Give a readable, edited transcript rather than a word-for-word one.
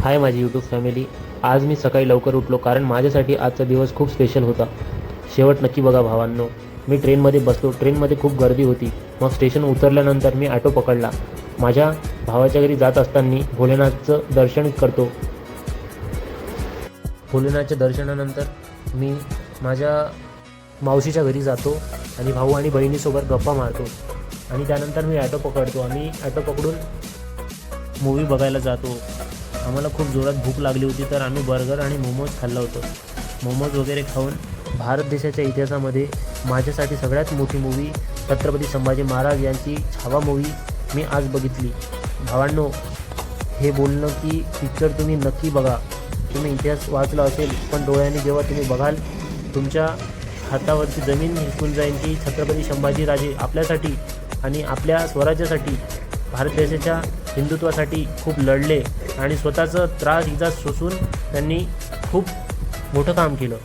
हाय माझी YouTube family. आज मी सकाळी लवकर उठलो कारण माझ्यासाठी आजचा दिवस खूप स्पेशल होता. शेवट नक्की बघा भावांनो. मी ट्रेनमध्ये बसलो. ट्रेनमध्ये खूप गर्दी होती. मग स्टेशन उतरल्यानंतर मी ॲटो पकडला. माझ्या भावाच्या घरी जात असताना भोलेनाथचं दर्शन करतो. भोलेनाथच्या दर्शनानंतर मी माझ्या मावशीच्या घरी जातो आणि भाऊ आणि बहिणीसोबत गप्पा मारतो आणि त्यानंतर मी ॲटो पकडतो. आम्ही ॲटो पकडून मूवी बघायला जातो. आम्हाला खूप जोरात भूक लागली होती तर आम्ही बर्गर आणि मोमोज खाल्लं होतं. मोमोज वगैरे खाऊन भारत देशाच्या इतिहासामध्ये माझ्यासाठी सगळ्यात मोठी मूवी छत्रपती संभाजी महाराज यांची छावा मूवी मी आज बघितली. भावांनो, हे बोलणं की पिक्चर तुम्ही नक्की बघा. तुम्ही इतिहास वाचला असेल पण डोळ्यांनी जेव्हा तुम्ही बघाल तुमच्या हातावरची जमीन हिसकून जाईल की छत्रपती संभाजीराजे आपल्यासाठी आणि आपल्या स्वराज्यासाठी भारत देशाच्या हिंदुत्वासाठी खूप लढले आणि स्वतःचं त्रास इजा सोसून त्यांनी खूप मोठं काम केलं.